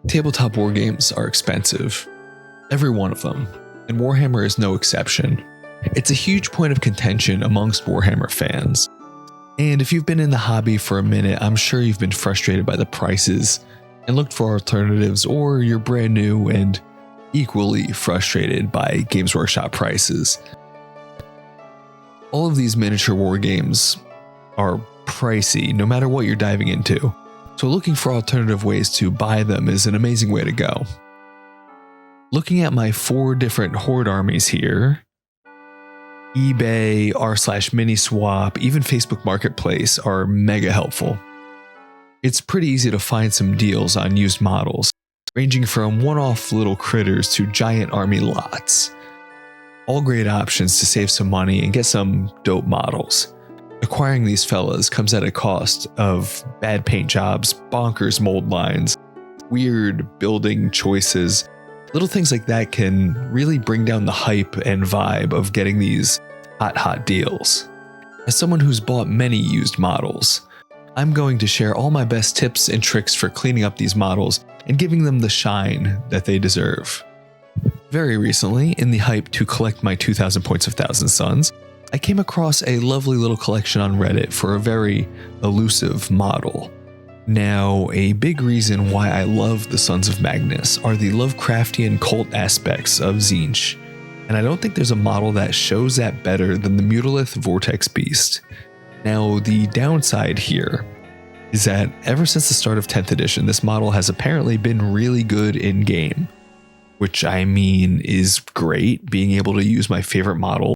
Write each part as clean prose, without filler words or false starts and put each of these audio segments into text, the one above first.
Tabletop war games are expensive. Every one of them. And Warhammer is no exception. It's a huge point of contention amongst Warhammer fans. And if you've been in the hobby for a minute, I'm sure you've been frustrated by the prices and looked for alternatives, or you're brand new and equally frustrated by Games Workshop prices. All of these miniature war games are pricey no matter what you're diving into, so looking for alternative ways to buy them is an amazing way to go. Looking at my 4 different Horde armies here, eBay, r/Miniswap, even Facebook Marketplace are mega helpful. It's pretty easy to find some deals on used models, ranging from one-off little critters to giant army lots. All great options to save some money and get some dope models. Acquiring these fellas comes at a cost of bad paint jobs, bonkers mold lines, weird building choices. Little things like that can really bring down the hype and vibe of getting these hot deals. As someone who's bought many used models, I'm going to share all my best tips and tricks for cleaning up these models and giving them the shine that they deserve. Very recently, in the hype to collect my 2,000 points of Thousand Suns, I came across a lovely little collection on Reddit for a very elusive model. Now, a big reason why I love the Sons of Magnus are the Lovecraftian cult aspects of Tzeentch, and I don't think there's a model that shows that better than the Mutalith Vortex Beast. Now, the downside here is that ever since the start of 10th edition, this model has apparently been really good in-game, which I mean is great, being able to use my favorite model,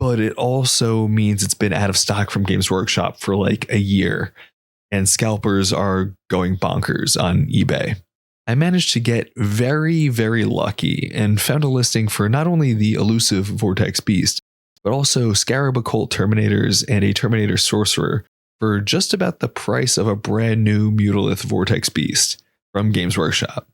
but it also means it's been out of stock from Games Workshop for like a year, and scalpers are going bonkers on eBay. I managed to get very lucky and found a listing for not only the elusive Vortex Beast, but also Scarab Occult Terminators and a Terminator Sorcerer for just about the price of a brand new Mutalith Vortex Beast from Games Workshop.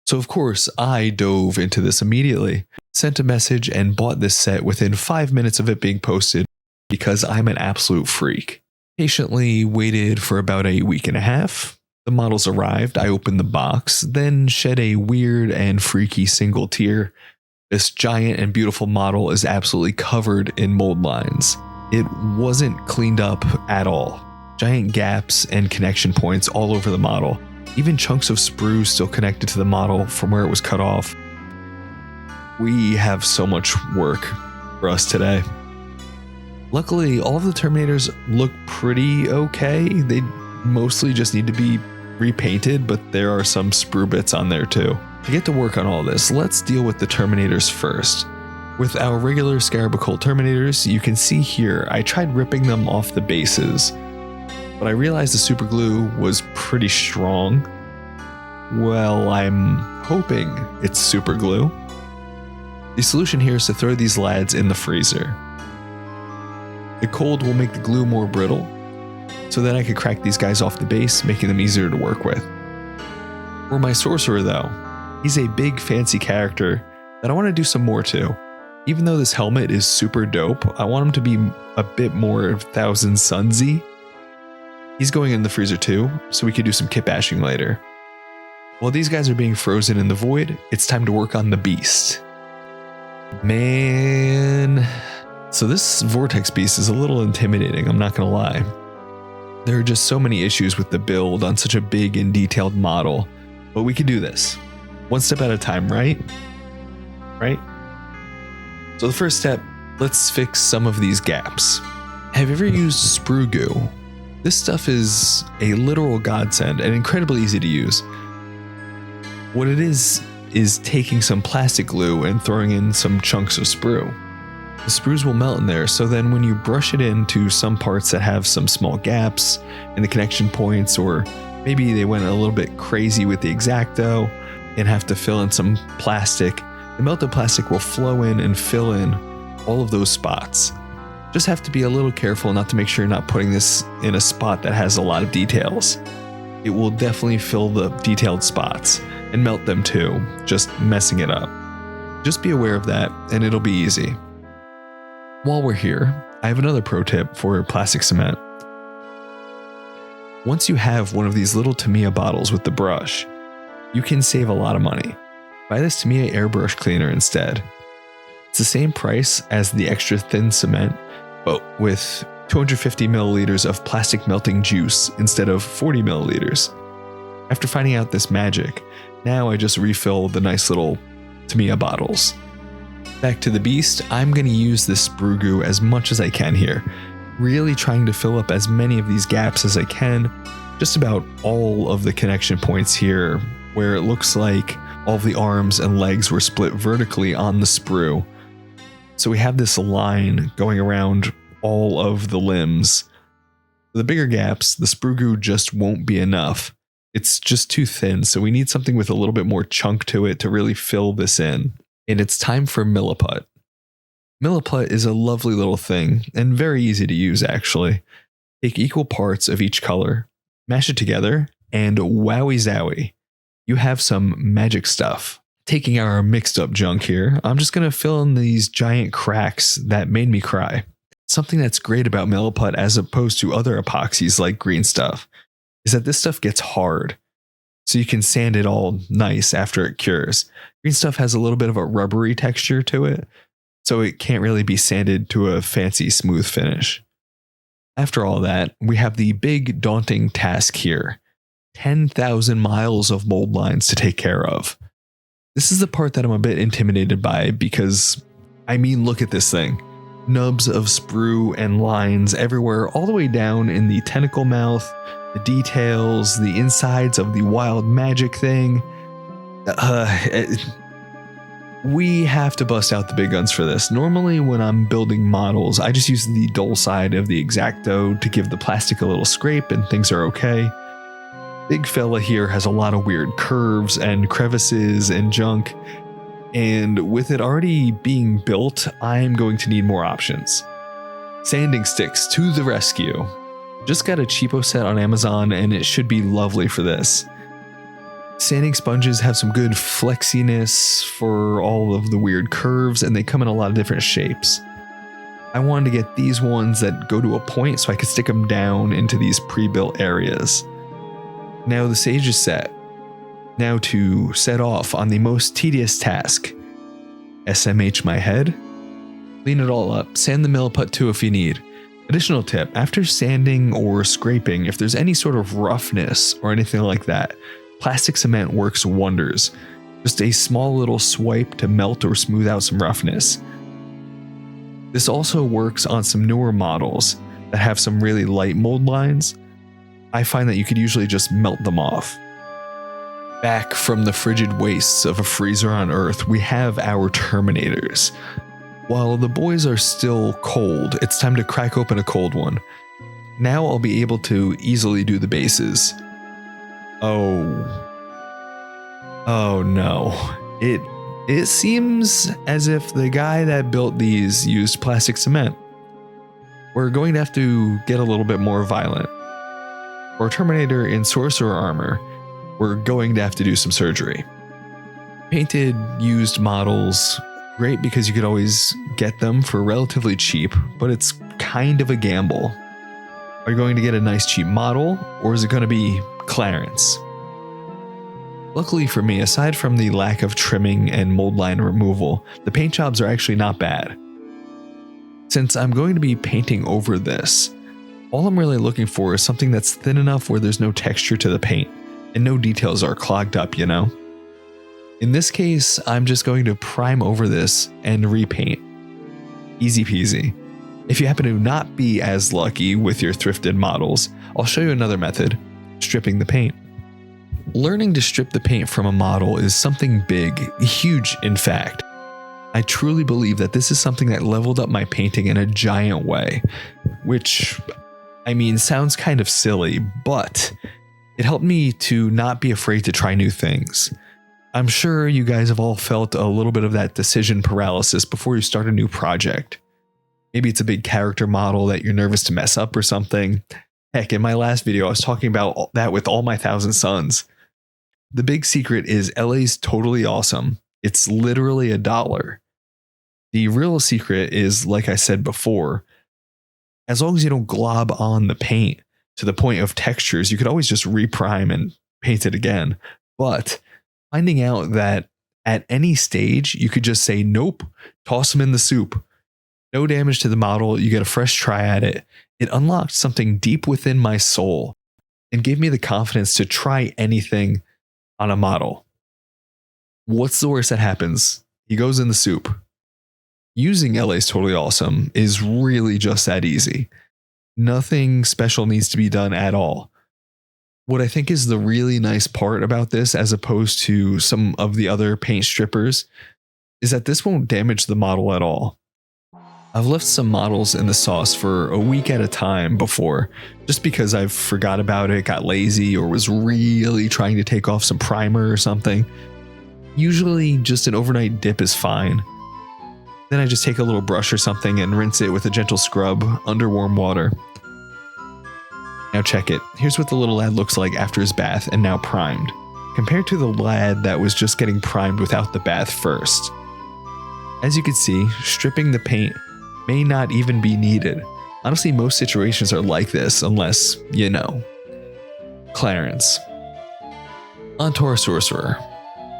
So of course, I dove into this immediately, sent a message, and bought this set within 5 minutes of it being posted because I'm an absolute freak. Patiently waited for about a week and a half. The models arrived, I opened the box, then shed a weird and freaky single tear. This giant and beautiful model is absolutely covered in mold lines. It wasn't cleaned up at all. Giant gaps and connection points all over the model. Even chunks of sprues still connected to the model from where it was cut off. We have so much work for us today. Luckily, all of the Terminators look pretty okay. They mostly just need to be repainted, but there are some sprue bits on there too. To get to work on all this, let's deal with the Terminators first. With our regular Scarab Occult Terminators, you can see here I tried ripping them off the bases, but I realized the super glue was pretty strong. Well, I'm hoping it's super glue. The solution here is to throw these lads in the freezer. The cold will make the glue more brittle, so then I could crack these guys off the base, making them easier to work with. For my sorcerer though, he's a big fancy character that I want to do some more to. Even though this helmet is super dope, I want him to be a bit more Thousand Sunsy. He's going in the freezer too, so we could do some kitbashing later. While these guys are being frozen in the void, it's time to work on the beast. Man, so this Vortex Beast is a little intimidating, I'm not gonna lie. There are just so many issues with the build on such a big and detailed model, but we can do this. One step at a time, right? Right? So the first step, let's fix some of these gaps. Have you ever used sprue goo? This stuff is a literal godsend and incredibly easy to use. What it is taking some plastic glue and throwing in some chunks of sprue. The sprues will melt in there, so then when you brush it into some parts that have some small gaps in the connection points, or maybe they went a little bit crazy with the X-Acto and have to fill in some plastic, the melted plastic will flow in and fill in all of those spots. Just have to be a little careful not to make sure you're not putting this in a spot that has a lot of details. It will definitely fill the detailed spots and melt them too, just messing it up. Just be aware of that and it'll be easy. While we're here, I have another pro tip for plastic cement. Once you have one of these little Tamiya bottles with the brush, you can save a lot of money. Buy this Tamiya airbrush cleaner instead. It's the same price as the extra thin cement, but with 250 milliliters of plastic melting juice instead of 40 milliliters. After finding out this magic, now I just refill the nice little Tamiya bottles. Back to the beast, I'm going to use this sprue goo as much as I can here, really trying to fill up as many of these gaps as I can, just about all of the connection points here, where it looks like all of the arms and legs were split vertically on the sprue. So we have this line going around all of the limbs. For the bigger gaps, the sprue goo just won't be enough. It's just too thin, so we need something with a little bit more chunk to it to really fill this in. And it's time for Milliput. Milliput is a lovely little thing, and very easy to use actually. Take equal parts of each color, mash it together, and wowie zowie, you have some magic stuff. Taking our mixed up junk here, I'm just going to fill in these giant cracks that made me cry. Something that's great about Milliput as opposed to other epoxies like green stuff is that this stuff gets hard, so you can sand it all nice after it cures. Green stuff has a little bit of a rubbery texture to it, so it can't really be sanded to a fancy smooth finish. After all that, we have the big daunting task here. 10,000 miles of mold lines to take care of. This is the part that I'm a bit intimidated by because, I mean, look at this thing. Nubs of sprue and lines everywhere, all the way down in the tentacle mouth, the details, the insides of the wild magic thing. We have to bust out the big guns for this. Normally when I'm building models, I just use the dull side of the X-Acto to give the plastic a little scrape and things are okay. Big fella here has a lot of weird curves and crevices and junk, and with it already being built, I'm going to need more options. Sanding sticks to the rescue. Just got a cheapo set on Amazon and it should be lovely for this. Sanding sponges have some good flexiness for all of the weird curves, and they come in a lot of different shapes. I wanted to get these ones that go to a point so I could stick them down into these pre-built areas. Now the sage is set. Now to set off on the most tedious task. SMH my head. Clean it all up. Sand the Milliput too if you need. Additional tip, after sanding or scraping, if there's any sort of roughness or anything like that, plastic cement works wonders. Just a small little swipe to melt or smooth out some roughness. This also works on some newer models that have some really light mold lines. I find that you could usually just melt them off. Back from the frigid wastes of a freezer on Earth, we have our Terminators. While the boys are still cold, it's time to crack open a cold one. Now I'll be able to easily do the bases. Oh no. It seems as if the guy that built these used plastic cement. We're going to have to get a little bit more violent. For a Terminator in sorcerer armor, we're going to have to do some surgery. Painted used models, great because you could always get them for relatively cheap, but it's kind of a gamble. Are you going to get a nice cheap model, or is it going to be Clarence? Luckily for me, aside from the lack of trimming and mold line removal, the paint jobs are actually not bad. Since I'm going to be painting over this, all I'm really looking for is something that's thin enough where there's no texture to the paint and no details are clogged up, you know? In this case, I'm just going to prime over this and repaint. Easy peasy. If you happen to not be as lucky with your thrifted models, I'll show you another method, stripping the paint. Learning to strip the paint from a model is something big, huge in fact. I truly believe that this is something that leveled up my painting in a giant way, which, I mean, sounds kind of silly, but it helped me to not be afraid to try new things. I'm sure you guys have all felt a little bit of that decision paralysis before you start a new project. Maybe it's a big character model that you're nervous to mess up or something. Heck, in my last video, I was talking about that with all my 1,000 Suns. The big secret is LA's totally awesome. It's literally $1. The real secret is, like I said before, as long as you don't glob on the paint to the point of textures, you could always just reprime and paint it again. But Finding out that at any stage, you could just say, nope, toss them in the soup. No damage to the model. You get a fresh try at it. It unlocked something deep within my soul and gave me the confidence to try anything on a model. What's the worst that happens? He goes in the soup. Using LA's Totally Awesome is really just that easy. Nothing special needs to be done at all. What I think is the really nice part about this, as opposed to some of the other paint strippers, is that this won't damage the model at all. I've left some models in the sauce for a week at a time before, just because I've forgot about it, got lazy, or was really trying to take off some primer or something. Usually just an overnight dip is fine. Then I just take a little brush or something and rinse it with a gentle scrub under warm water. Now check it. Here's what the little lad looks like after his bath and now primed, compared to the lad that was just getting primed without the bath first. As you can see, stripping the paint may not even be needed. Honestly, most situations are like this unless, you know. Clarence. Onto our sorcerer.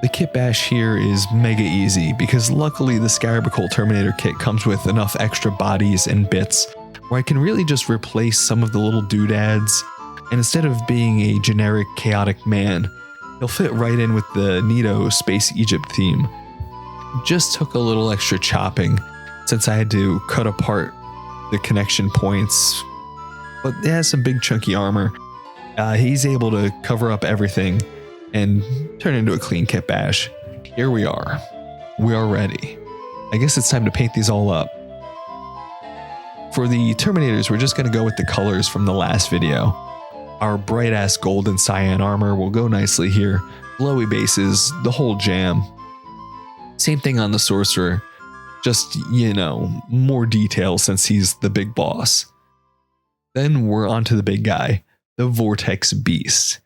The kit bash here is mega easy because luckily the Scarabacol Terminator kit comes with enough extra bodies and bits where I can really just replace some of the little doodads, and instead of being a generic chaotic man, he'll fit right in with the Nito Space Egypt theme. Just took a little extra chopping since I had to cut apart the connection points, but it has some big chunky armor. He's able to cover up everything and turn into a clean kit bash. Here we are. We are ready. I guess it's time to paint these all up. For the Terminators, we're just going to go with the colors from the last video. Our bright ass gold and cyan armor will go nicely here. Glowy bases, the whole jam. Same thing on the sorcerer. Just, you know, more detail since he's the big boss. Then we're on to the big guy, the Vortex Beast.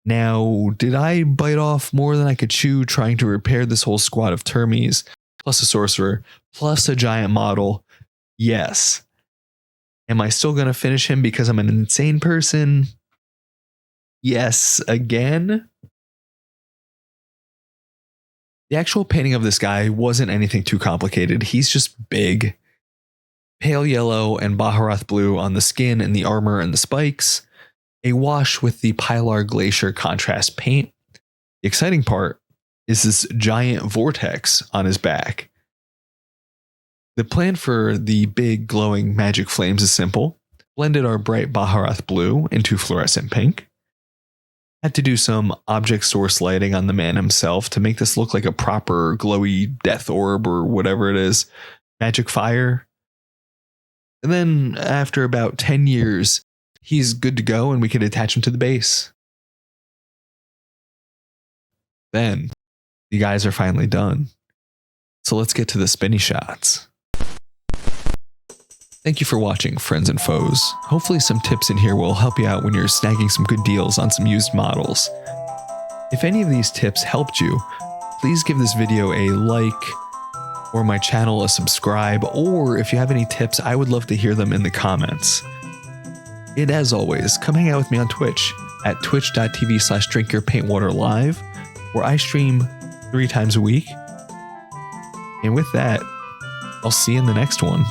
Now, did I bite off more than I could chew trying to repair this whole squad of Termies, plus a sorcerer, plus a giant model? Yes. Am I still going to finish him because I'm an insane person? Yes, again. The actual painting of this guy wasn't anything too complicated. He's just big. Pale yellow and Baharoth blue on the skin and the armor and the spikes. A wash with the Pilar Glacier contrast paint. The exciting part is this giant vortex on his back. The plan for the big glowing magic flames is simple. Blended our bright Baharoth blue into fluorescent pink. Had to do some object source lighting on the man himself to make this look like a proper glowy death orb or whatever it is. Magic fire. And then after about 10 years, he's good to go and we can attach him to the base. Then the guys are finally done. So let's get to the spinny shots. Thank you for watching, friends and foes. Hopefully some tips in here will help you out when you're snagging some good deals on some used models. If any of these tips helped you, please give this video a like or my channel a subscribe, or if you have any tips, I would love to hear them in the comments. And as always, come hang out with me on Twitch at twitch.tv/drinkyourpaintwaterlive, where I stream 3 times a week. And with that, I'll see you in the next one.